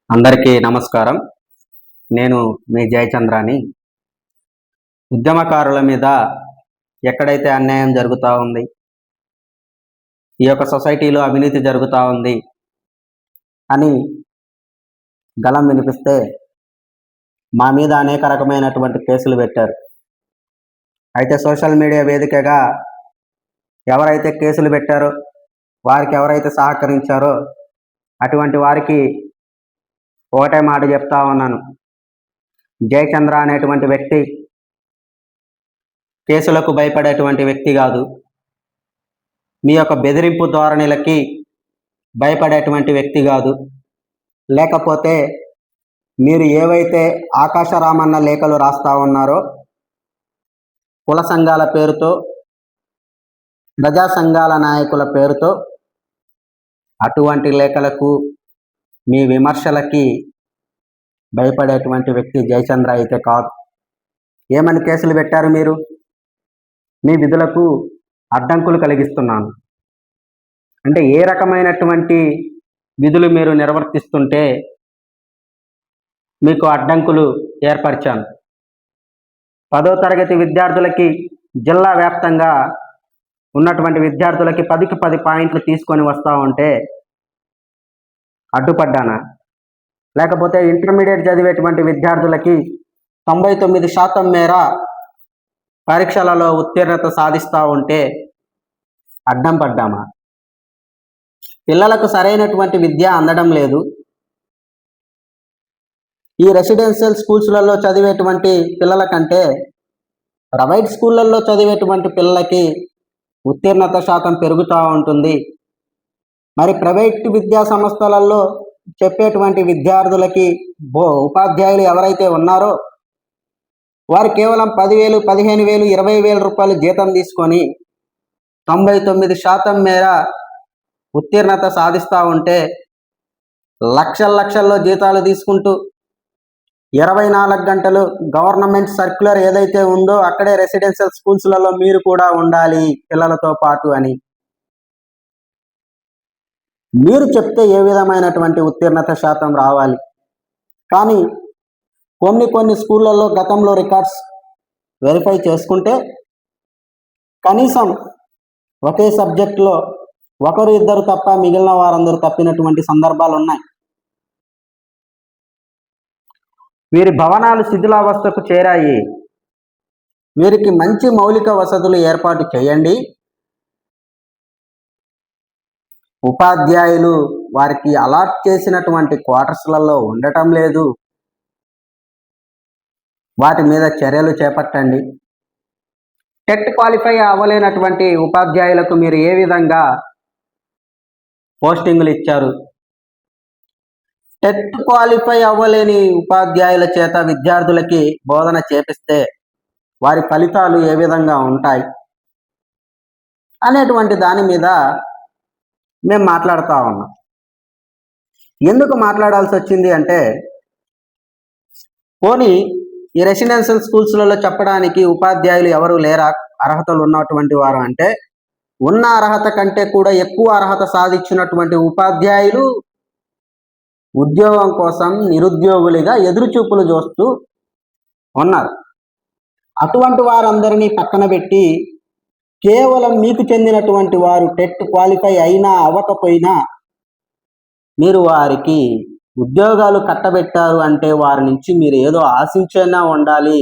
అందరికీ నమస్కారం. నేను మీ జయచంద్రాని. ఉద్యమకారుల మీద ఎక్కడైతే అన్యాయం జరుగుతూ ఉంది, ఈ యొక్క సొసైటీలో అవినీతి జరుగుతూ ఉంది అని గళం వినిపిస్తే మా మీద అనేక రకమైనటువంటి కేసులు పెట్టారు. అయితే సోషల్ మీడియా వేదికగా ఎవరైతే కేసులు పెట్టారో, వారికి ఎవరైతే సహకరించారో అటువంటి వారికి ఒకటే మాట చెప్తా ఉన్నాను. జయచంద్ర అనేటువంటి వ్యక్తి కేసులకు భయపడేటువంటి వ్యక్తి కాదు. మీ యొక్క బెదిరింపు ధోరణిలకి భయపడేటువంటి వ్యక్తి కాదు. లేకపోతే మీరు ఏవైతే ఆకాశరామన్న లేఖలు రాస్తా ఉన్నారో, కుల సంఘాల పేరుతో, ప్రజా సంఘాల నాయకుల పేరుతో, అటువంటి లేఖలకు, మీ విమర్శలకి భయపడేటువంటి వ్యక్తి జయచంద్ర అయితే కాదు. ఏమని కేసులు పెట్టారు మీరు? మీ విధులకు అడ్డంకులు కలిగిస్తున్నాను అంటే ఏ రకమైనటువంటి విధులు మీరు నిర్వర్తిస్తుంటే మీకు అడ్డంకులు ఏర్పరిచాను? 10వ తరగతి విద్యార్థులకి, జిల్లా వ్యాప్తంగా ఉన్నటువంటి విద్యార్థులకి 10కి 10 పాయింట్లు తీసుకొని వస్తూ ఉంటే అడ్డుపడ్డానా? లేకపోతే ఇంటర్మీడియట్ చదివేటువంటి విద్యార్థులకి 99% మేర పరీక్షలలో ఉత్తీర్ణత సాధిస్తూ ఉంటే అడ్డం పడ్డామా? పిల్లలకు సరైనటువంటి విద్య అందడం లేదు. ఈ రెసిడెన్షియల్ స్కూల్స్లలో చదివేటువంటి పిల్లల కంటే ప్రైవేట్ స్కూళ్ళల్లో చదివేటువంటి పిల్లలకి ఉత్తీర్ణత శాతం పెరుగుతూ ఉంటుంది. మరి ప్రైవేట్ విద్యా సంస్థలలో చెప్పేటువంటి విద్యార్థులకి ఉపాధ్యాయులు ఎవరైతే ఉన్నారో వారు కేవలం 10,000, 15,000, 20,000 రూపాయలు జీతం తీసుకొని 99% మేర ఉత్తీర్ణత సాధిస్తూ ఉంటే లక్షల్లో జీతాలు తీసుకుంటూ 24 గంటలు గవర్నమెంట్ సర్క్యులర్ ఏదైతే ఉందో అక్కడే రెసిడెన్షియల్ స్కూల్స్లలో మీరు కూడా ఉండాలి పిల్లలతో పాటు అని మీరు చెప్తే ఏ విధమైనటువంటి ఉత్తీర్ణత శాతం రావాలి? కానీ కొన్ని స్కూళ్ళల్లో గతంలో రికార్డ్స్ వెరిఫై చేసుకుంటే కనీసం ఒకే సబ్జెక్టులో ఒకరు ఇద్దరు తప్ప మిగిలిన వారందరూ తప్పినటువంటి సందర్భాలు ఉన్నాయి. వీరి భవనాలు శిథిలావస్థకు చేరాయి. వీరికి మంచి మౌలిక వసతులు ఏర్పాటు చేయండి. ఉపాధ్యాయులు వారికి అలాట్ చేసినటువంటి క్వార్టర్స్లలో ఉండటం లేదు. వాటి మీద చర్యలు చేపట్టండి. టెట్ క్వాలిఫై అవ్వలేనటువంటి ఉపాధ్యాయులకు మీరు ఏ విధంగా పోస్టింగులు ఇచ్చారు? టెట్ క్వాలిఫై అవ్వలేని ఉపాధ్యాయుల చేత విద్యార్థులకి బోధన చేపిస్తే వారి ఫలితాలు ఏ విధంగా ఉంటాయి అనేటువంటి దాని మీద మేము మాట్లాడుతూ ఉన్నాం. ఎందుకు మాట్లాడాల్సి వచ్చింది అంటే, పోనీ ఈ రెసిడెన్షియల్ స్కూల్స్లలో చెప్పడానికి ఉపాధ్యాయులు ఎవరు లేరా అర్హతలు ఉన్నటువంటి వారు అంటే, ఉన్న అర్హత కంటే కూడా ఎక్కువ అర్హత సాధించినటువంటి ఉపాధ్యాయులు ఉద్యోగం కోసం నిరుద్యోగులుగా ఎదురుచూపులు చూస్తూ ఉన్నారు. అటువంటి వారందరినీ పక్కన పెట్టి కేవలం మీకు చెందినటువంటి వారు టెట్ క్వాలిఫై అయినా అవ్వకపోయినా మీరు వారికి ఉద్యోగాలు కట్టబెట్టారు అంటే వారి నుంచి మీరు ఏదో ఆశించైనా ఉండాలి,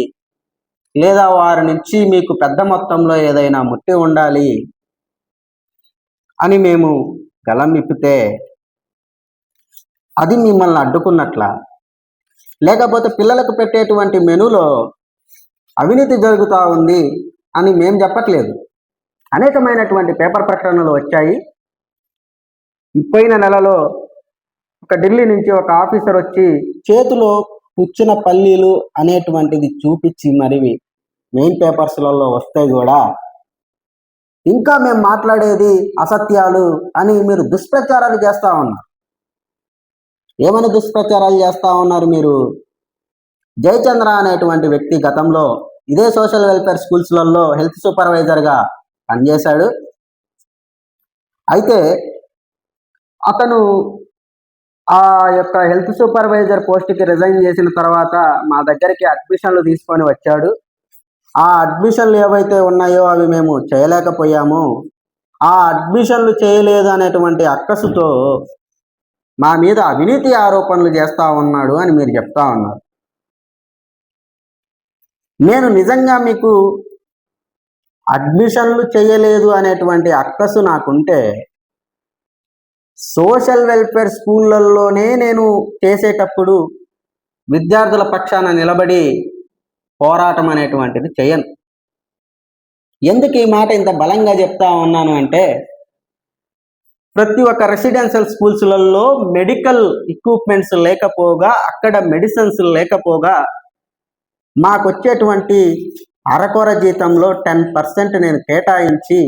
లేదా వారి నుంచి మీకు పెద్ద మొత్తంలో ఏదైనా ముట్టి ఉండాలి అని మేము గలం విప్పితే అది మిమ్మల్ని అడ్డుకున్నట్లా? లేకపోతే పిల్లలకు పెట్టేటువంటి మెనూలో అవినీతి జరుగుతూ ఉంది అని మేము చెప్పట్లేదు. అనేకమైనటువంటి పేపర్ ప్రకటనలు వచ్చాయి. పోయిన నెలలో ఒక ఢిల్లీ నుంచి ఒక ఆఫీసర్ వచ్చి చేతిలో పుచ్చిన పల్లీలు అనేటువంటిది చూపించి మరి మెయిన్ పేపర్స్లలో వస్తే కూడా ఇంకా మేము మాట్లాడేది అసత్యాలు అని మీరు దుష్ప్రచారాలు చేస్తూ ఉన్నారు. ఏమని దుష్ప్రచారాలు చేస్తూ ఉన్నారు మీరు? జయచంద్ర అనేటువంటి వ్యక్తి గతంలో ఇదే సోషల్ వెల్ఫేర్ స్కూల్స్లలో హెల్త్ సూపర్వైజర్గా పనిచేశాడు. అయితే అతను ఆ యొక్క హెల్త్ సూపర్వైజర్ పోస్ట్కి రిజైన్ చేసిన తర్వాత మా దగ్గరికి అడ్మిషన్లు తీసుకొని వచ్చాడు. ఆ అడ్మిషన్లు ఏవైతే ఉన్నాయో అవి మేము చేయలేకపోయాము. ఆ అడ్మిషన్లు చేయలేదు అనేటువంటి అక్కసుతో మా మీద అవినీతి ఆరోపణలు చేస్తా ఉన్నాడు అని మీరు చెప్తా ఉన్నారు. నేను నిజంగా మీకు అడ్మిషన్లు చేయలేదు అనేటువంటి అక్కసు నాకుంటే సోషల్ వెల్ఫేర్ స్కూళ్ళల్లోనే నేను చేసేటప్పుడు విద్యార్థుల పక్షాన నిలబడి పోరాటం అనేటువంటిది చేయను. ఎందుకు ఈ మాట ఇంత బలంగా చెప్తా ఉన్నాను అంటే, ప్రతి ఒక్క రెసిడెన్షియల్ స్కూల్స్లలో మెడికల్ ఎక్విప్మెంట్స్ లేకపోగా, అక్కడ మెడిసిన్స్ లేకపోగా మాకు వచ్చేటువంటి అరకొర జీతంలో 10% నేను కేటాయించి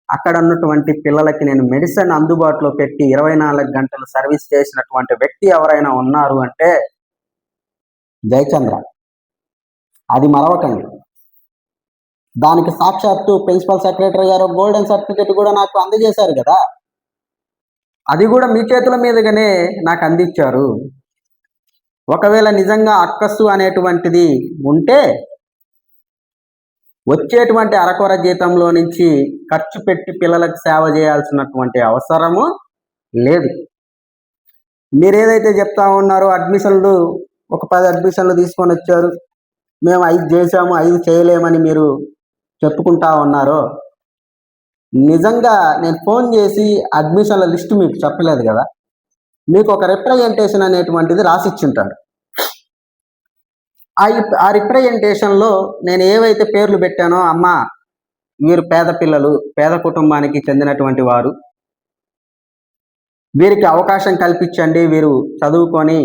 అక్కడ ఉన్నటువంటి పిల్లలకి నేను మెడిసిన్ అందుబాటులో పెట్టి 24 గంటలు సర్వీస్ చేసినటువంటి వ్యక్తి ఎవరైనా ఉన్నారు అంటే జయచంద్ర. అది మరవకండి. దానికి సాక్షాత్తు ప్రిన్సిపల్ సెక్రటరీ గారు గోల్డెన్ సర్టిఫికెట్ కూడా నాకు అందజేశారు కదా. అది కూడా మీ చేతుల మీదుగానే నాకు అందించారు. ఒకవేళ నిజంగా అక్కస్సు అనేటువంటిది ఉంటే వచ్చేటువంటి అరకొర జీతంలో నుంచి ఖర్చు పెట్టి పిల్లలకు సేవ చేయాల్సినటువంటి అవసరము లేదు. మీరు ఏదైతే చెప్తా ఉన్నారో అడ్మిషన్లు ఒక 10 అడ్మిషన్లు తీసుకొని వచ్చారు, మేము 5 చేసాము 5 చేయలేమని మీరు చెప్పుకుంటా ఉన్నారో, నిజంగా నేను ఫోన్ చేసి అడ్మిషన్ల లిస్టు మీకు చెప్పలేదు కదా. మీకు ఒక రిప్రజెంటేషన్ అనేటువంటిది రాసిచ్చుంటాడు. ఆ రిప్రజెంటేషన్లో నేను ఏవైతే పేర్లు పెట్టానో, అమ్మ వీరు పేద పిల్లలు, పేద కుటుంబానికి చెందినటువంటి వారు, వీరికి అవకాశం కల్పించండి, వీరు చదువుకొని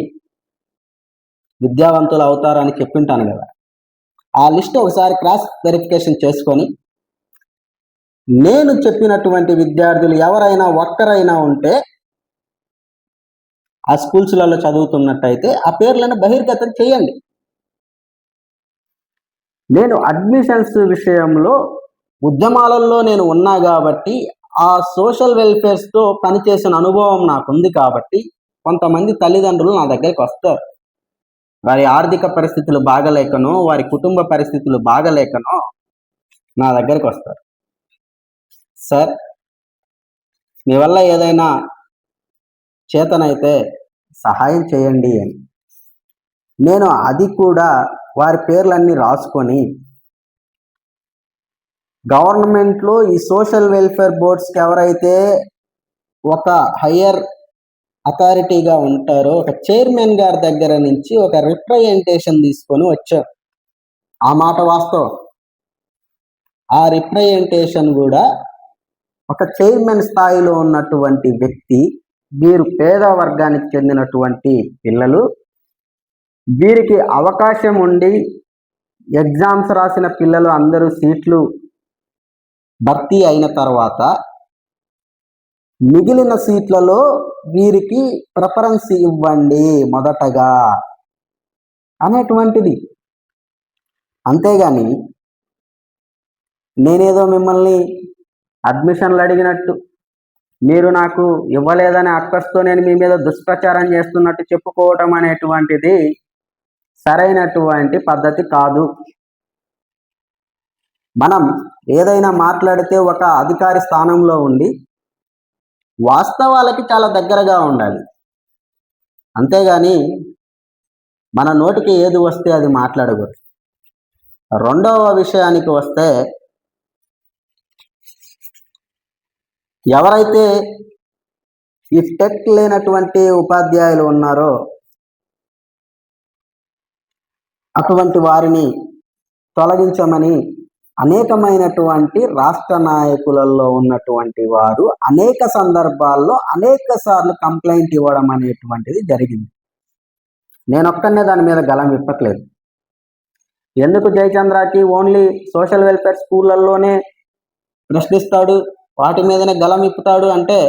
విద్యావంతులు అవుతారని చెప్పింటాను కదా. ఆ లిస్ట్ ఒకసారి క్రాస్ వెరిఫికేషన్ చేసుకొని నేను చెప్పినటువంటి విద్యార్థులు ఎవరైనా ఒక్కరైనా ఉంటే ఆ స్కూల్స్లలో చదువుతున్నట్టయితే ఆ పేర్లను బహిర్గతం చేయండి. నేను అడ్మిషన్స్ విషయంలో ఉద్యమాలలో నేను ఉన్నా కాబట్టి, ఆ సోషల్ వెల్ఫేర్స్తో పనిచేసిన అనుభవం నాకుంది కాబట్టి కొంతమంది తల్లిదండ్రులు నా దగ్గరికి వస్తారు. వారి ఆర్థిక పరిస్థితులు బాగలేకనో, వారి కుటుంబ పరిస్థితులు బాగలేకనో నా దగ్గరికి వస్తారు. సార్, మీ వల్ల ఏదైనా చేతనైతే సహాయం చేయండి అని. నేను అది కూడా వారి పేర్లన్నీ రాసుకొని గవర్నమెంట్లో ఈ సోషల్ వెల్ఫేర్ బోర్డ్స్కి ఎవరైతే ఒక హయ్యర్ అథారిటీగా ఉంటారో ఒక చైర్మన్ గారి దగ్గర నుంచి ఒక రిప్రజెంటేషన్ తీసుకొని వచ్చారు. ఆ మాట వాస్తవం. ఆ రిప్రజెంటేషన్ కూడా ఒక చైర్మన్ స్థాయిలో ఉన్నటువంటి వ్యక్తి, వీరు పేద వర్గానికి చెందినటువంటి పిల్లలు, వీరికి అవకాశం ఉండి ఎగ్జామ్స్ రాసిన పిల్లలు అందరూ సీట్లు భర్తీ అయిన తర్వాత మిగిలిన సీట్లలో వీరికి ప్రిఫరెన్స్ ఇవ్వండి మొదటగా అనేటువంటిది. అంతేగాని నేనేదో మిమ్మల్ని అడ్మిషన్లు అడిగినట్టు, మీరు నాకు ఇవ్వలేదని అక్కస్తో నేను మీ మీద దుష్ప్రచారం చేస్తున్నట్టు చెప్పుకోవటం అనేటువంటిది సరైనటువంటి పద్ధతి కాదు. మనం ఏదైనా మాట్లాడితే ఒక అధికారి స్థానంలో ఉండి వాస్తవాలకి చాలా దగ్గరగా ఉండాలి. అంతేగాని మన నోటికి ఏది వస్తే అది మాట్లాడకూడదు. రెండవ విషయానికి వస్తే, ఎవరైతే ఈ టెక్ లేనటువంటి ఉపాధ్యాయులు ఉన్నారో అటువంటి వారిని తొలగించమని అనేకమైనటువంటి రాష్ట్ర నాయకులలో ఉన్నటువంటి వారు అనేక సందర్భాల్లో అనేక సార్లు కంప్లైంట్ ఇవ్వడం అనేటువంటిది జరిగింది. నేనొక్కనే దాని మీద గలం విప్పట్లేదు. ఎందుకు జయచంద్రకి ఓన్లీ సోషల్ వెల్ఫేర్ స్కూళ్ళల్లోనే ప్రశ్నిస్తాడు, వాటి మీదనే గలం విప్పుతాడు అంటే,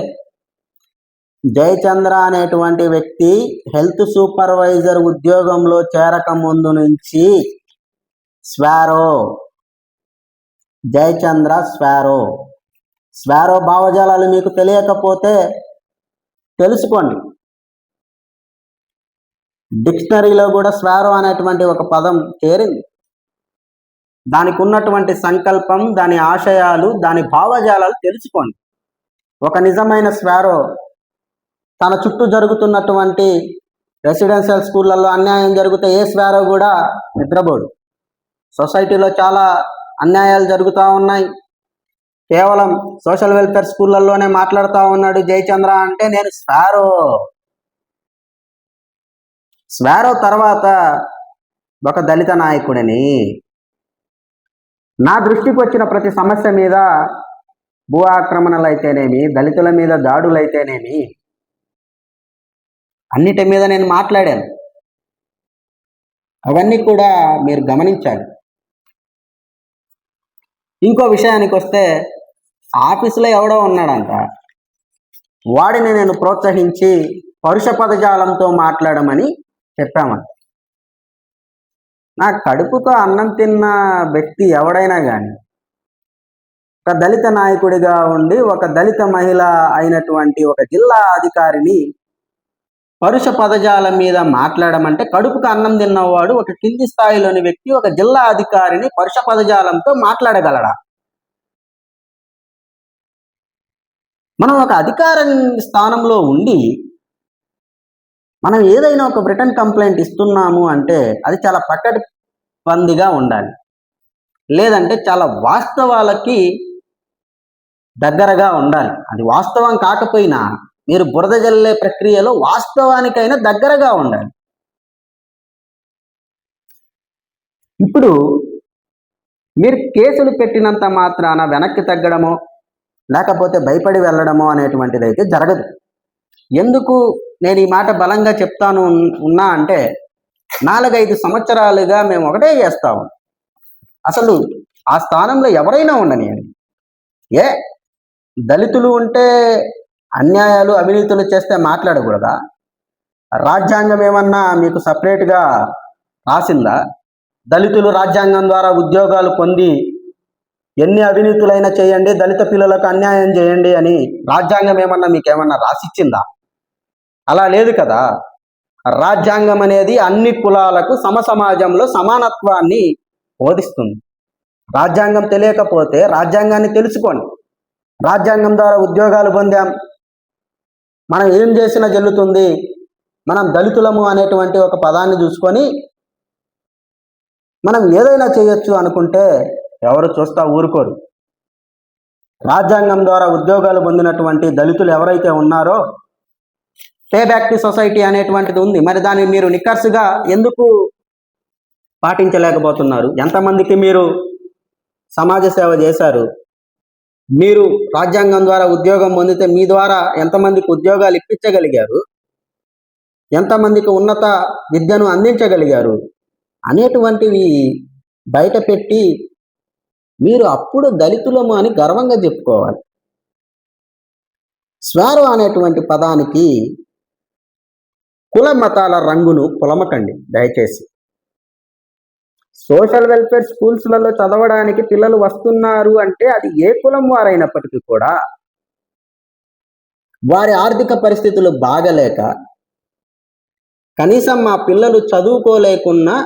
జయచంద్ర అనేటువంటి వ్యక్తి హెల్త్ సూపర్వైజర్ ఉద్యోగంలో చేరక ముందు నుంచి స్వారో, జయచంద్ర స్వారో భావజాలాలు మీకు తెలియకపోతే తెలుసుకోండి. డిక్షనరీలో కూడా స్వారో అనేటువంటి ఒక పదం చేరింది. దానికి ఉన్నటువంటి సంకల్పం, దాని ఆశయాలు, దాని భావజాలాలు తెలుసుకోండి. ఒక నిజమైన స్వారో తన చుట్టూ జరుగుతున్నటువంటి రెసిడెన్షియల్ స్కూళ్ళల్లో అన్యాయం జరిగితే ఏ స్వారో కూడా నిద్రపోడు. సొసైటీలో చాలా అన్యాయాలు జరుగుతూ ఉన్నాయి. కేవలం సోషల్ వెల్ఫేర్ స్కూళ్ళల్లోనే మాట్లాడుతూ ఉన్నాడు జయచంద్ర అంటే నేను స్వారో తర్వాత ఒక దళిత నాయకుడిని. నా దృష్టికి వచ్చిన ప్రతి సమస్య మీద, భూ ఆక్రమణలు అయితేనేమి, దళితుల మీద దాడులు అయితేనేమి, అన్నిటి మీద నేను మాట్లాడాను. అవన్నీ కూడా మీరు గమనించాలి. ఇంకో విషయానికి వస్తే, ఆఫీసులో ఎవడో ఉన్నాడంట, వాడిని నేను ప్రోత్సహించి పరుష పదజాలంతో మాట్లాడమని చెప్పామంట. నా కడుపుతో అన్నం తిన్న వ్యక్తి ఎవడైనా కానీ ఒక దళిత నాయకుడిగా ఉండి ఒక దళిత మహిళ అయినటువంటి ఒక జిల్లా అధికారిని పరుష పదజాలం మీద మాట్లాడమంటే, కడుపుకు అన్నం తిన్నవాడు ఒక కింది స్థాయిలోని వ్యక్తి ఒక జిల్లా అధికారిని పరుష పదజాలంతో మాట్లాడగలడా? మనం ఒక అధికార స్థానంలో ఉండి మనం ఏదైనా ఒక రిటర్న్ కంప్లైంట్ ఇస్తున్నాము అంటే అది చాలా పకడ్బందీగా ఉండాలి. లేదంటే చాలా వాస్తవాలకి దగ్గరగా ఉండాలి. అది వాస్తవం కాకపోయినా మీరు బురద జల్లే ప్రక్రియలో వాస్తవానికైనా దగ్గరగా ఉండాలి. ఇప్పుడు మీరు కేసులు పెట్టినంత మాత్రాన వెనక్కి తగ్గడమో లేకపోతే భయపడి వెళ్ళడమో అనేటువంటిది అయితే జరగదు. ఎందుకు నేను ఈ మాట బలంగా చెప్తాను ఉన్నా అంటే, 4-5 సంవత్సరాలుగా మేము ఒకటే చేస్తాము. అసలు ఆ స్థానంలో ఎవరైనా ఉండనియండి, దళితులు ఉంటే అన్యాయాలు అవినీతులు చేస్తే మాట్లాడకూడదా? రాజ్యాంగం ఏమన్నా మీకు సపరేట్గా రాసిందా? దళితులు రాజ్యాంగం ద్వారా ఉద్యోగాలు పొంది ఎన్ని అవినీతులైనా చేయండి, దళిత పిల్లలకు అన్యాయం చేయండి అని రాజ్యాంగం ఏమన్నా మీకేమన్నా రాసిచ్చిందా? అలా లేదు కదా. రాజ్యాంగం అనేది అన్ని కులాలకు సమసమాజంలో సమానత్వాన్ని బోధిస్తుంది. రాజ్యాంగం తెలియకపోతే రాజ్యాంగాన్ని తెలుసుకోండి. రాజ్యాంగం ద్వారా ఉద్యోగాలు పొందాం, మనం ఏం చేసినా చెల్లుతుంది, మనం దళితులము అనేటువంటి ఒక పదాన్ని చూసుకొని మనం ఏదైనా చేయొచ్చు అనుకుంటే ఎవరు చూస్తా ఊరుకోరు. రాజ్యాంగం ద్వారా ఉద్యోగాలు పొందినటువంటి దళితులు ఎవరైతే ఉన్నారో పే బ్యాక్ టు సొసైటీ అనేటువంటిది ఉంది. మరి దాన్ని మీరు నిక్కర్సుగా ఎందుకు పాటించలేకపోతున్నారు? ఎంతమందికి మీరు సమాజ సేవ చేశారు? మీరు రాజ్యాంగం ద్వారా ఉద్యోగం పొందితే మీ ద్వారా ఎంతమందికి ఉద్యోగాలు ఇప్పించగలిగారు? ఎంతమందికి ఉన్నత విద్యను అందించగలిగారు అనేటువంటివి బయట పెట్టి మీరు అప్పుడు దళితులము అని గర్వంగా చెప్పుకోవాలి. స్వారో అనేటువంటి పదానికి కుల మతాల రంగును పొలమకండి దయచేసి. సోషల్ వెల్ఫేర్ స్కూల్స్లలో చదవడానికి పిల్లలు వస్తున్నారు అంటే అది ఏ కులం వారైనప్పటికీ కూడా వారి ఆర్థిక పరిస్థితులు బాగలేక, కనీసం మా పిల్లలు చదువుకోలేకున్నా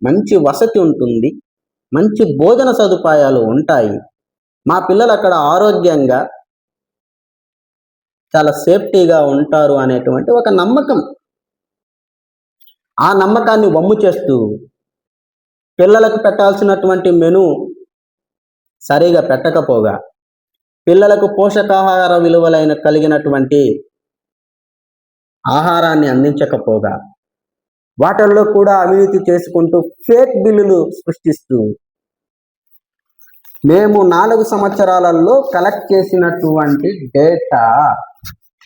మంచి వసతి ఉంటుంది, మంచి భోజన సదుపాయాలు ఉంటాయి, మా పిల్లలు అక్కడ ఆరోగ్యంగా చాలా సేఫ్టీగా ఉంటారు అనేటువంటి ఒక నమ్మకం. ఆ నమ్మకాన్ని వమ్ము చేస్తూ పిల్లలకు పెట్టాల్సినటువంటి మెను సరిగా పెట్టకపోగా, పిల్లలకు పోషకాహార విలువలైన కలిగినటువంటి ఆహారాన్ని అందించకపోగా, వాటిల్లో కూడా అవినీతి చేసుకుంటూ ఫేక్ బిల్లులు సృష్టిస్తూ, మేము 4 సంవత్సరాలలో కలెక్ట్ చేసినటువంటి డేటా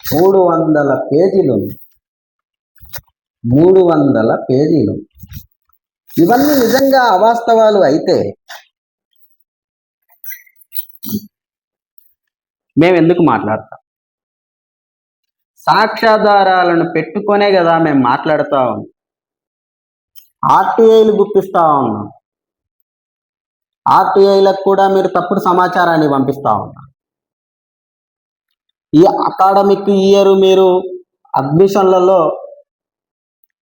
300 పేజీలు 300 పేజీలు. ఇవన్నీ నిజంగా అవాస్తవాలు అయితే మేము ఎందుకు మాట్లాడతాం? సాక్ష్యాధారాలను పెట్టుకొనే కదా మేము మాట్లాడుతూ ఉన్నాం. ఆర్టీఐలు గుప్పిస్తూ ఉన్నాం. ఆర్టీఐలకు కూడా మీరు తప్పుడు సమాచారాన్ని పంపిస్తూ ఉన్నారు. ఈ అకాడమిక్ ఇయర్ మీరు అడ్మిషన్లలో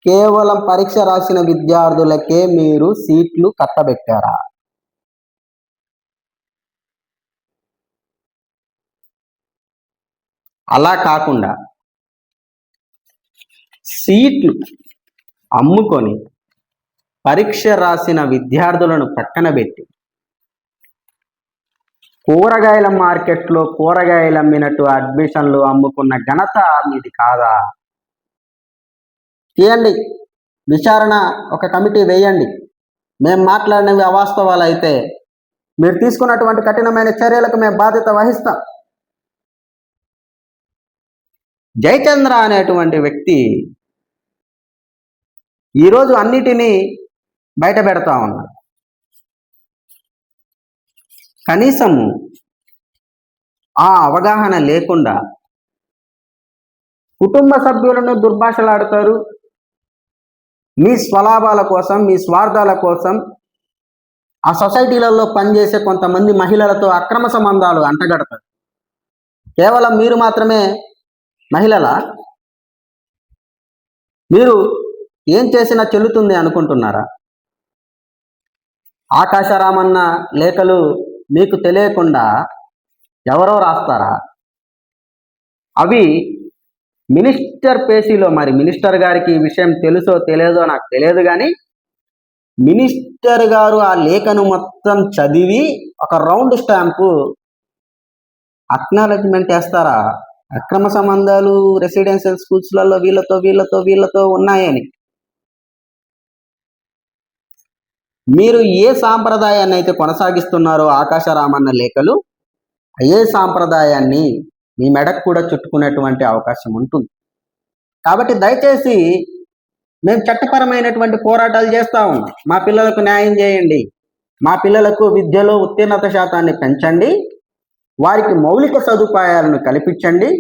కేవలం పరీక్ష రాసిన విద్యార్థులకే మీరు సీట్లు కట్టబెట్టారా? అలా కాకుండా సీట్లు అమ్ముకొని పరీక్ష రాసిన విద్యార్థులను పక్కన పెట్టి కూరగాయల మార్కెట్లో కూరగాయలు అమ్మినట్టు అడ్మిషన్లు అమ్ముకున్న ఘనత మీది కాదా? తీయండి, విచారణ ఒక కమిటీ వేయండి. మేము మాట్లాడినవి అవాస్తవాలు అయితే మీరు తీసుకున్నటువంటి కఠినమైన చర్యలకు మేము బాధ్యత వహిస్తాం. జయచంద్ర అనేటువంటి వ్యక్తి ఈరోజు అన్నిటినీ బయట పెడతా ఉన్నాడు. కనీసము ఆ అవగాహన లేకుండా కుటుంబ సభ్యులను దుర్భాషలాడతారు. మీ స్వలాభాల కోసం, మీ స్వార్థాల కోసం ఆ సొసైటీలలో పనిచేసే కొంతమంది మహిళలతో అక్రమ సంబంధాలు అంటగడతారు. కేవలం మీరు మాత్రమే మహిళలా? మీరు ఏం చేసినా చెల్లుతుంది అనుకుంటున్నారా? ఆకాశరామన్న లేఖలు మీకు తెలియకుండా ఎవరో రాస్తారా? అవి మినిస్టర్ పేసీలో, మరి మినిస్టర్ గారికి ఈ విషయం తెలుసో తెలియదో నాకు తెలియదు, కానీ మినిస్టర్ గారు ఆ లేఖను మొత్తం చదివి ఒక రౌండ్ స్టాంపు అక్నాలెడ్జ్మెంట్ వేస్తారా? అక్రమ సంబంధాలు రెసిడెన్షియల్ స్కూల్స్లలో వీళ్ళతో ఉన్నాయని. మీరు ఏ సాంప్రదాయాన్ని అయితే కొనసాగిస్తున్నారో ఆకాశరామన్న లేఖలు ఏ సాంప్రదాయాన్ని మీ మెడకు కూడా చుట్టుకునేటువంటి అవకాశం ఉంటుంది. కాబట్టి దయచేసి మేము చట్టపరమైనటువంటి పోరాటాలు చేస్తూ ఉన్నాం. మా పిల్లలకు న్యాయం చేయండి, మా పిల్లలకు విద్యలో ఉత్తీర్ణత శాతాన్ని పెంచండి, వారికి మౌలిక సదుపాయాలను కల్పించండి,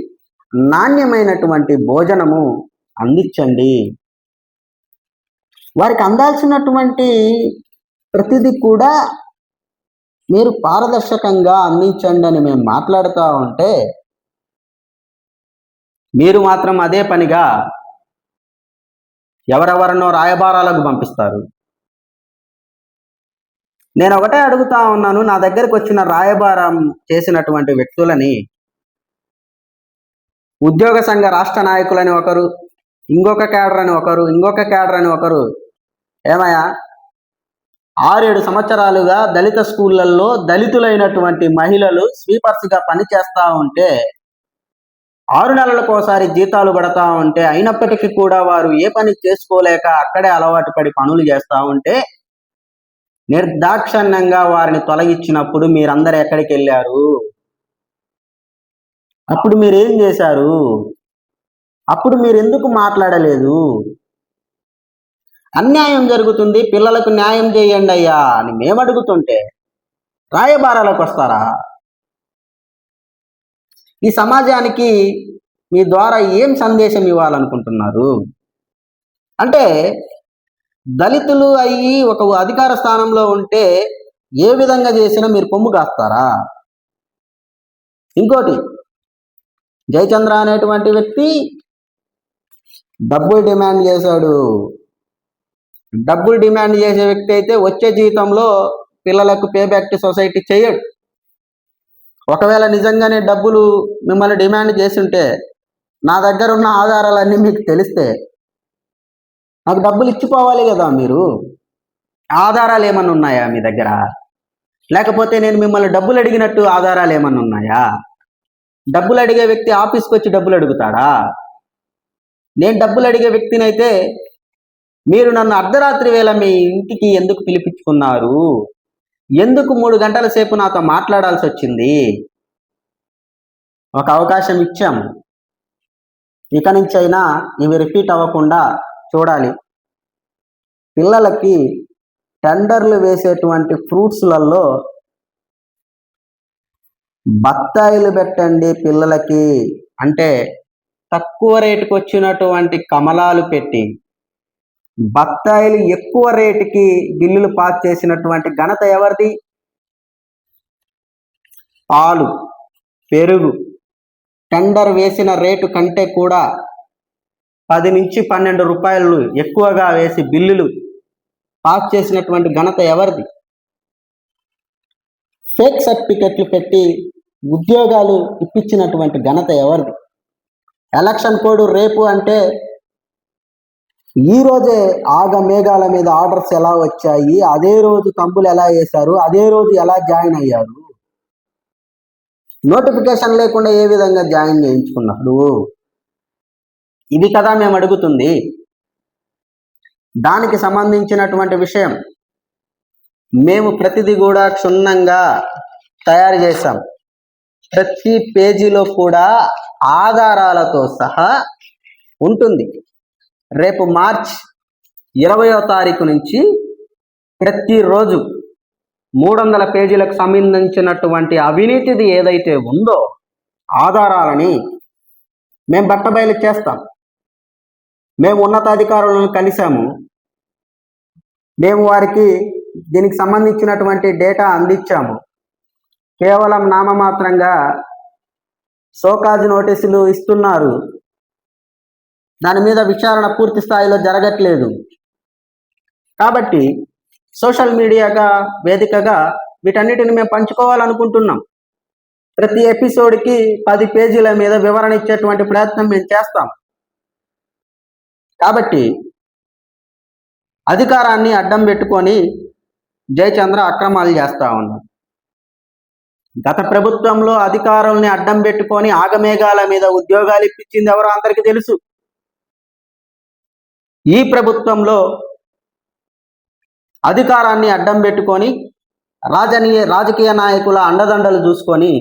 నాణ్యమైనటువంటి భోజనము అందించండి, వారికి అందాల్సినటువంటి ప్రతిదీ కూడా మీరు పారదర్శకంగా అందించండి అని మేము మాట్లాడుతూ ఉంటే మీరు మాత్రం అదే పనిగా ఎవరెవరినో రాయబారాలకు పంపిస్తారు. నేను ఒకటే అడుగుతా ఉన్నాను, నా దగ్గరకు వచ్చిన రాయబారం చేసినటువంటి వ్యక్తులని ఉద్యోగ సంఘ రాష్ట్ర నాయకులని ఒకరు, ఇంకొక క్యాడర్ అని ఒకరు, ఇంకొక క్యాడర్ అని ఒకరు, ఏమయ్యా 6-7 సంవత్సరాలుగా దళిత స్కూళ్ళల్లో దళితులైనటువంటి మహిళలు స్వీపర్స్గా పనిచేస్తూ ఉంటే 6 నెలలకోసారి జీతాలు పడతా ఉంటే అయినప్పటికీ కూడా వారు ఏ పని చేసుకోలేక అక్కడే అలవాటు పడి పనులు చేస్తూ ఉంటే నిర్దాక్షిణ్యంగా వారిని తొలగించినప్పుడు మీరందరూ ఎక్కడికి వెళ్ళారు? అప్పుడు మీరేం చేశారు? అప్పుడు మీరు ఎందుకు మాట్లాడలేదు? అన్యాయం జరుగుతుంది, పిల్లలకు న్యాయం చేయండి అయ్యా అని మేము అడుగుతుంటే రాయబారాలకు వస్తారా? ఈ సమాజానికి మీ ద్వారా ఏం సందేశం ఇవ్వాలనుకుంటున్నారు? అంటే దళితులు అయ్యి ఒక అధికార స్థానంలో ఉంటే ఏ విధంగా చేసినా మీరు కొమ్ము కాస్తారా? ఇంకోటి, జయచంద్ర అనేటువంటి వ్యక్తి డబ్బులు డిమాండ్ చేశాడు. డబ్బులు డిమాండ్ చేసే వ్యక్తి అయితే వచ్చే జీతంలో పిల్లలకు పే బ్యాక్ టు సొసైటీ చేయడు. ఒకవేళ నిజంగానే డబ్బులు మిమ్మల్ని డిమాండ్ చేస్తుంటే నా దగ్గర ఉన్న ఆధారాలన్నీ మీకు తెలిస్తే నాకు డబ్బులు ఇచ్చిపోవాలి కదా. మీరు ఆధారాలు ఏమన్నా ఉన్నాయా మీ దగ్గర? లేకపోతే నేను మిమ్మల్ని డబ్బులు అడిగినట్టు ఆధారాలు ఏమన్నా ఉన్నాయా? డబ్బులు అడిగే వ్యక్తి ఆఫీస్కి వచ్చి డబ్బులు అడుగుతాడా? నేను డబ్బులు అడిగే వ్యక్తినైతే మీరు నన్ను అర్ధరాత్రి వేళ మీ ఇంటికి ఎందుకు పిలిపించుకున్నారు? ఎందుకు 3 గంటల సేపు నాతో మాట్లాడాల్సి వచ్చింది? ఒక అవకాశం ఇచ్చాము, ఇక నుంచైనా ఇవి రిపీట్ అవ్వకుండా చూడాలి. పిల్లలకి టెండర్లు వేసేటువంటి ఫ్రూట్స్లలో బత్తాయిలు పెట్టండి పిల్లలకి అంటే తక్కువ రేటుకి వచ్చినటువంటి కమలాలు పెట్టి బత్తాయిలు ఎక్కువ రేటుకి బిల్లులు పాస్ చేసినటువంటి ఘనత ఎవరిది? పాలు, పెరుగు టెండర్ వేసిన రేటు కంటే కూడా 10 నుంచి 12 రూపాయలు ఎక్కువగా వేసి బిల్లులు పాస్ చేసినటువంటి ఘనత ఎవరిది? ఫేక్ సర్టిఫికెట్లు పెట్టి ఉద్యోగాలు ఇప్పించినటువంటి ఘనత ఎవరిది? ఎలక్షన్ కోడ్ రేపు అంటే ఈరోజే మేఘాల మీద ఆర్డర్స్ ఎలా వచ్చాయి, అదే రోజు తంబులు ఎలా వేశారు, అదే రోజు ఎలా జాయిన్ అయ్యారు, నోటిఫికేషన్ లేకుండా ఏ విధంగా జాయిన్ చేయించుకున్నాడు? ఇది కదా మేము అడుగుతుంది. దానికి సంబంధించినటువంటి విషయం మేము ప్రతిదీ కూడా క్షుణ్ణంగా తయారు చేశాం. ప్రతి పేజీలో కూడా ఆధారాలతో సహా ఉంటుంది. రేపు మార్చ్ 20వ తారీఖు నుంచి ప్రతిరోజు 300 పేజీలకు సంబంధించినటువంటి అవినీతిది ఏదైతే ఉందో ఆధారాలని మేము బట్టబయలు చేస్తాం. మేము ఉన్నతాధికారులను కలిసాము. మేము వారికి దీనికి సంబంధించినటువంటి డేటా అందించాము. కేవలం నామమాత్రంగా షోకాజ్ నోటీసులు ఇస్తున్నారు. దాని మీద విచారణ పూర్తి స్థాయిలో జరగట్లేదు. కాబట్టి సోషల్ మీడియాగా వేదికగా వీటన్నిటిని మేము పంచుకోవాలనుకుంటున్నాం. ప్రతి ఎపిసోడ్కి 10 పేజీల మీద వివరణ ఇచ్చేటువంటి ప్రయత్నం మేము చేస్తాం. కాబట్టి అధికారాన్ని అడ్డం పెట్టుకొని జయచంద్ర అక్రమాలు చేస్తూ ఉన్నాం. గత ప్రభుత్వంలో అధికారుల్ని అడ్డం పెట్టుకొని ఆగమేఘాల మీద ఉద్యోగాలు ఇప్పించింది ఎవరో అందరికీ తెలుసు. ఈ ప్రభుత్వంలో అధికారాన్ని అడ్డం పెట్టుకొని రాజకీయ నాయకుల అండదండలు చూసుకొని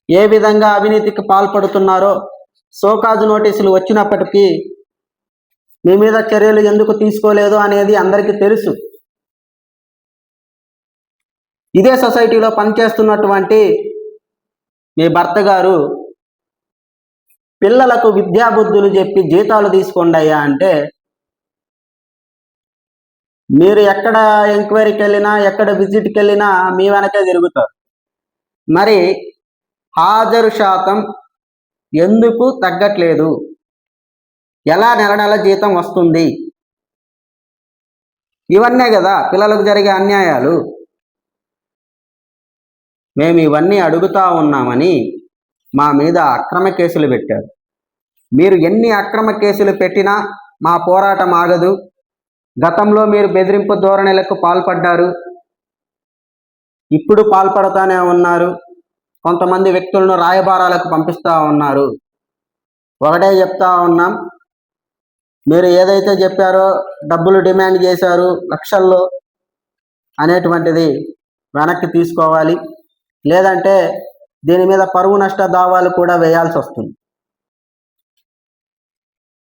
ఏ విధంగా అవినీతికి పాల్పడుతున్నారో షోకాజ్ నోటీసులు వచ్చినప్పటికీ మీ మీద చర్యలు ఎందుకు తీసుకోలేదు అనేది అందరికీ తెలుసు. ఇదే సొసైటీలో పనిచేస్తున్నటువంటి మీ భర్త గారు పిల్లలకు విద్యాబుద్ధులు చెప్పి జీతాలు తీసుకోండి అయ్యా అంటే మీరు ఎక్కడ ఎంక్వైరీకి వెళ్ళినా ఎక్కడ విజిట్కి వెళ్ళినా మీ వెనకే తిరుగుతారు. మరి హాజరు శాతం ఎందుకు తగ్గట్లేదు? ఎలా నెల నెల జీతం వస్తుంది? ఇవన్నీ కదా పిల్లలకు జరిగే అన్యాయాలు. మేము ఇవన్నీ అడుగుతా ఉన్నామని మా మీద అక్రమ కేసులు పెట్టారు. మీరు ఎన్ని అక్రమ కేసులు పెట్టినా మా పోరాటం ఆగదు. గతంలో మీరు బెదిరింపు ధోరణులకు పాల్పడ్డారు, ఇప్పుడు పాల్పడతానే ఉన్నారు. కొంతమంది వ్యక్తులను రాయబారాలకు పంపిస్తూ ఉన్నారు. ఒకటే చెప్తా ఉన్నాం, మీరు ఏదైతే చెప్పారో డబ్బులు డిమాండ్ చేశారు లక్షల్లో అనేటువంటిది వెనక్కి తీసుకోవాలి. లేదంటే దీని మీద పరువు నష్ట దావాలు కూడా వేయాల్సి వస్తుంది.